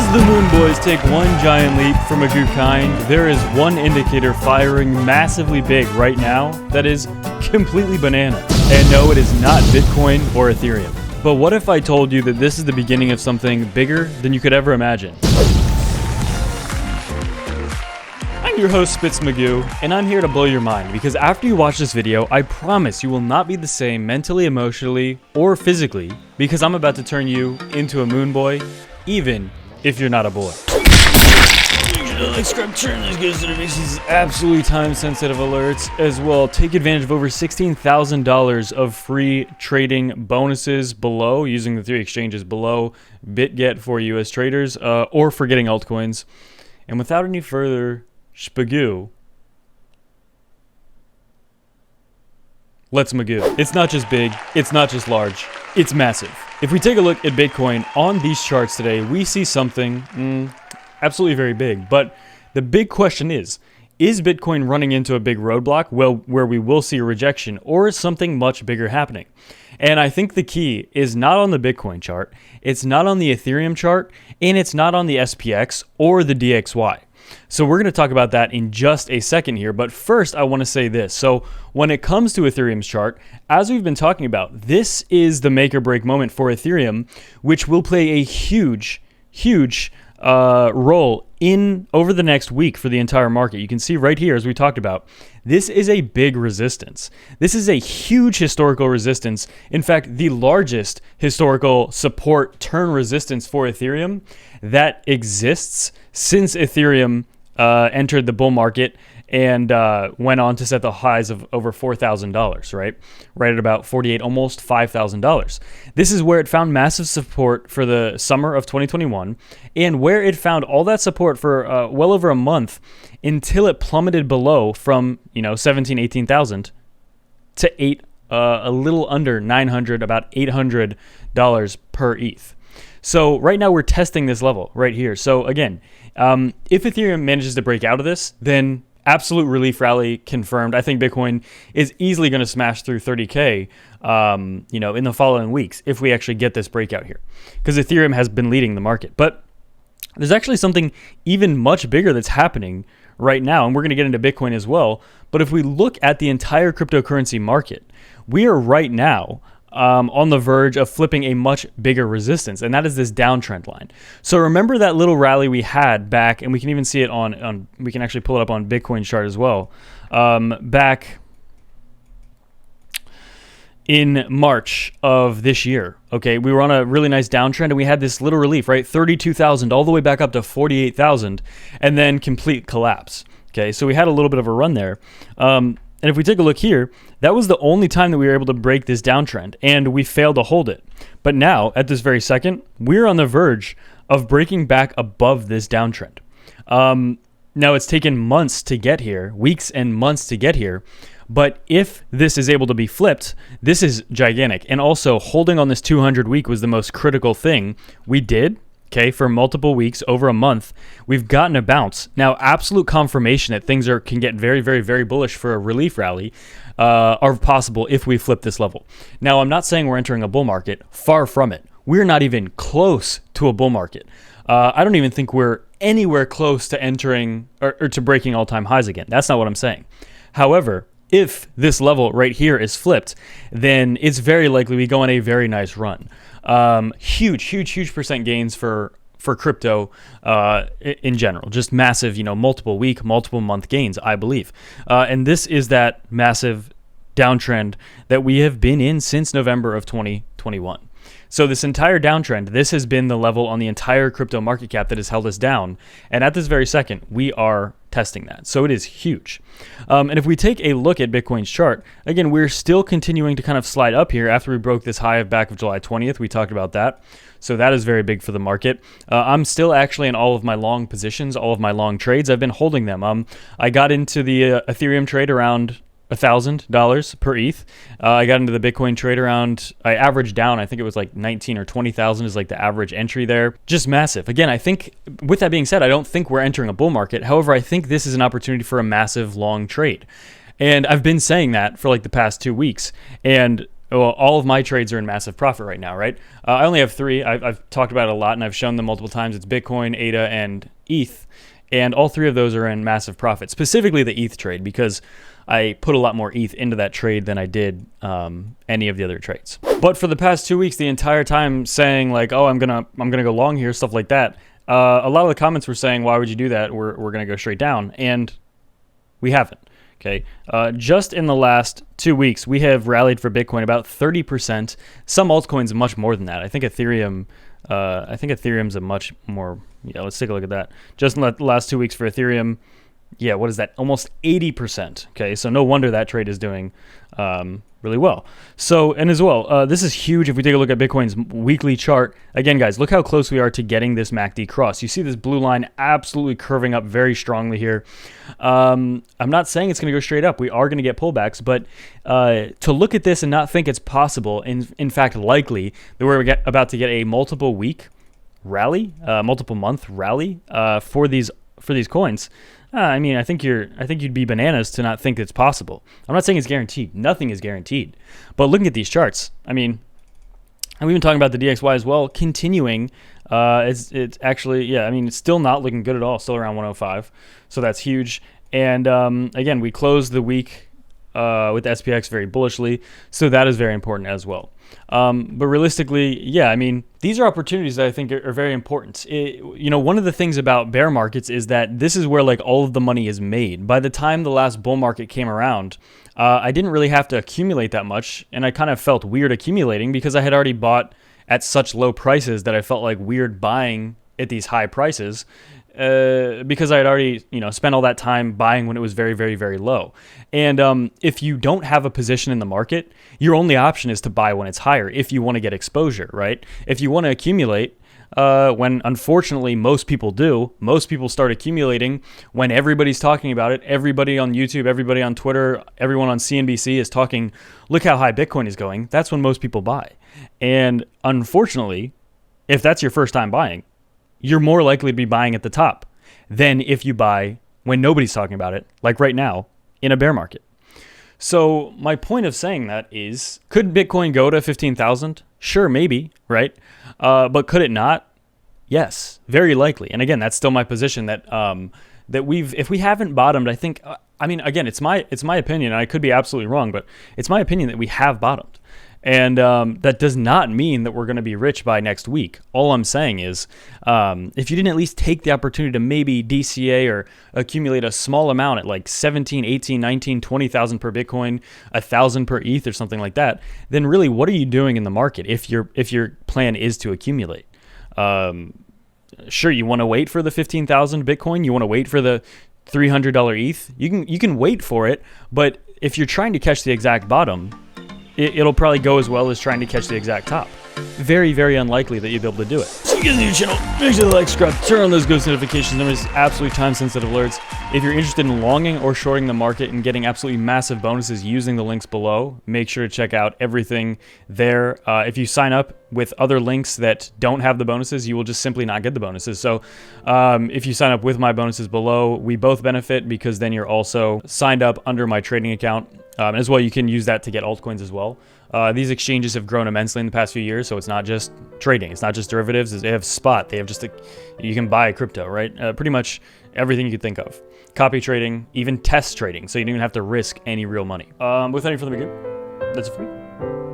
As the Moon Boys take one giant leap from a good kind, there is one indicator firing massively big right now that is completely bananas. And no, it is not Bitcoin or Ethereum. But what if I told you that this is the beginning of something bigger than you could ever imagine? I'm your host, Spitz Magoo, and I'm here to blow your mind because after you watch this video, I promise you will not be the same mentally, emotionally, or physically because I'm about to turn you into a Moon Boy, even if you're not a boy. Subscribe, turn these guys to these absolutely time-sensitive alerts as well. Take advantage of over $16,000 of free trading bonuses below using the 3 exchanges below BitGet for US traders or for getting altcoins. And without any further spagoo, let's magoo. It's not just big, it's not just large, it's massive. If we take a look at Bitcoin on these charts today, we see something absolutely very big. But the big question is Bitcoin running into a big roadblock where we will see a rejection, or is something much bigger happening? And I think the key is not on the Bitcoin chart, it's not on the Ethereum chart, and it's not on the SPX or the DXY. So we're going to talk about that in just a second here, but first I want to say this. So when it comes to Ethereum's chart, as we've been talking about, this is the make or break moment for Ethereum, which will play a huge role in over the next week for the entire market. You can see right here, as we talked about, this is a big resistance. This is a huge historical resistance. In fact, the largest historical support turn resistance for Ethereum that exists since Ethereum entered the bull market and went on to set the highs of over $4,000, right at about 48, almost $5,000. This is where it found massive support for the summer of 2021, and where it found all that support for well over a month until it plummeted below from 17, 18,000 to a little under 900, about $800 per ETH. So right now we're testing this level right here. So again, if Ethereum manages to break out of this, then absolute relief rally confirmed. I think Bitcoin is easily going to smash through 30K, in the following weeks if we actually get this breakout here, because Ethereum has been leading the market. But there's actually something even much bigger that's happening right now, and we're going to get into Bitcoin as well. But if we look at the entire cryptocurrency market, we are right now on the verge of flipping a much bigger resistance, and that is this downtrend line. So remember that little rally we had back, and we can even see it on we can actually pull it up on Bitcoin chart as well, back in March of this year. Okay, we were on a really nice downtrend, and we had this little relief, right? 32,000 all the way back up to 48,000, and then complete collapse. Okay, so we had a little bit of a run there. And if we take a look here, that was the only time that we were able to break this downtrend, and we failed to hold it. But now, at this very second, we're on the verge of breaking back above this downtrend. Now, it's taken months to get here, weeks and months to get here, but if this is able to be flipped, this is gigantic. And also, holding on this 200-week was the most critical thing we did. Okay, for multiple weeks, over a month, we've gotten a bounce. Now, absolute confirmation that things can get very, very, very bullish for a relief rally are possible if we flip this level. Now, I'm not saying we're entering a bull market. Far from it. We're not even close to a bull market. I don't even think we're anywhere close to entering or to breaking all-time highs again. That's not what I'm saying. However, if this level right here is flipped, then it's very likely we go on a very nice run. Huge percent gains for crypto in general. Just massive, multiple week, multiple month gains, I believe. And this is that massive downtrend that we have been in since November of 2021. So this entire downtrend, this has been the level on the entire crypto market cap that has held us down. And at this very second, we are testing that. So it is huge. And if we take a look at Bitcoin's chart, again, we're still continuing to kind of slide up here after we broke this high of back of July 20th. We talked about that. So that is very big for the market. I'm still actually in all of my long positions, all of my long trades. I've been holding them. I got into the Ethereum trade around $1,000 per ETH. I got into the Bitcoin trade around, I averaged down, I think it was like 19 or 20,000 is like the average entry there. Just massive. Again, I think with that being said, I don't think we're entering a bull market. However, I think this is an opportunity for a massive long trade. And I've been saying that for like the past 2 weeks. And Well, all of my trades are in massive profit right now, right? I only have three. I've talked about it a lot, and I've shown them multiple times. It's Bitcoin, ADA, and ETH. And all three of those are in massive profit, specifically the ETH trade, because I put a lot more ETH into that trade than I did any of the other trades. But for the past 2 weeks, the entire time saying like, oh, I'm gonna go long here, stuff like that, a lot of the comments were saying, why would you do that? We're going to go straight down. And we haven't. Okay. Just in the last 2 weeks, we have rallied for Bitcoin about 30%. Some altcoins much more than that. I think Ethereum's a much more, yeah, let's take a look at that. Just in the last 2 weeks for Ethereum, yeah, what is that? Almost 80%. Okay, so no wonder that trade is doing really well. So, and as well, this is huge if we take a look at Bitcoin's weekly chart. Again, guys, look how close we are to getting this MACD cross. You see this blue line absolutely curving up very strongly here. I'm not saying it's going to go straight up. We are going to get pullbacks, but to look at this and not think it's possible, in fact, likely, that we're about to get a multiple week rally, multiple month rally for these coins. I mean, I think you'd be bananas to not think it's possible. I'm not saying it's guaranteed. Nothing is guaranteed. But looking at these charts, I mean, and we've been talking about the DXY as well, continuing. It's actually, yeah, I mean, it's still not looking good at all. Still around 105. So that's huge. And again, we closed the week with SPX very bullishly. So that is very important as well. But realistically, yeah, I mean, these are opportunities that I think are very important. One of the things about bear markets is that this is where like all of the money is made. By the time the last bull market came around, I didn't really have to accumulate that much. And I kind of felt weird accumulating because I had already bought at such low prices that I felt like weird buying at these high prices. Because I had already, spent all that time buying when it was very, very, very low. And if you don't have a position in the market, your only option is to buy when it's higher if you want to get exposure, right? If you want to accumulate, when unfortunately most people do, most people start accumulating when everybody's talking about it. Everybody on YouTube, everybody on Twitter, everyone on CNBC is talking, look how high Bitcoin is going. That's when most people buy. And unfortunately, if that's your first time buying, you're more likely to be buying at the top than if you buy when nobody's talking about it, like right now in a bear market. So my point of saying that is, could Bitcoin go to 15,000? Sure, maybe, right? But could it not? Yes, very likely. And again, that's still my position that if we haven't bottomed, I think, again, it's my opinion, and I could be absolutely wrong, but it's my opinion that we have bottomed. And that does not mean that we're going to be rich by next week. All I'm saying is, if you didn't at least take the opportunity to maybe DCA or accumulate a small amount at like 17, 18, 19, 20,000 per Bitcoin, 1,000 per ETH or something like that, then really what are you doing in the market if your plan is to accumulate? Sure, you want to wait for the 15,000 Bitcoin, you want to wait for the $300 ETH. You can wait for it, but if you're trying to catch the exact bottom, it'll probably go as well as trying to catch the exact top. Very, very unlikely that you'll be able to do it. So if you guys are new to the channel, make sure to like, subscribe, turn on those ghost notifications, and those absolutely time-sensitive alerts. If you're interested in longing or shorting the market and getting absolutely massive bonuses using the links below, make sure to check out everything there. If you sign up with other links that don't have the bonuses, you will just simply not get the bonuses. So if you sign up with my bonuses below, we both benefit because then you're also signed up under my trading account. As well, you can use that to get altcoins as well. These exchanges have grown immensely in the past few years, so it's not just trading. It's not just derivatives. They have spot. They have you can buy crypto, right? Pretty much everything you could think of. Copy trading, even test trading, so you don't even have to risk any real money. Without any further ado, that's it for me.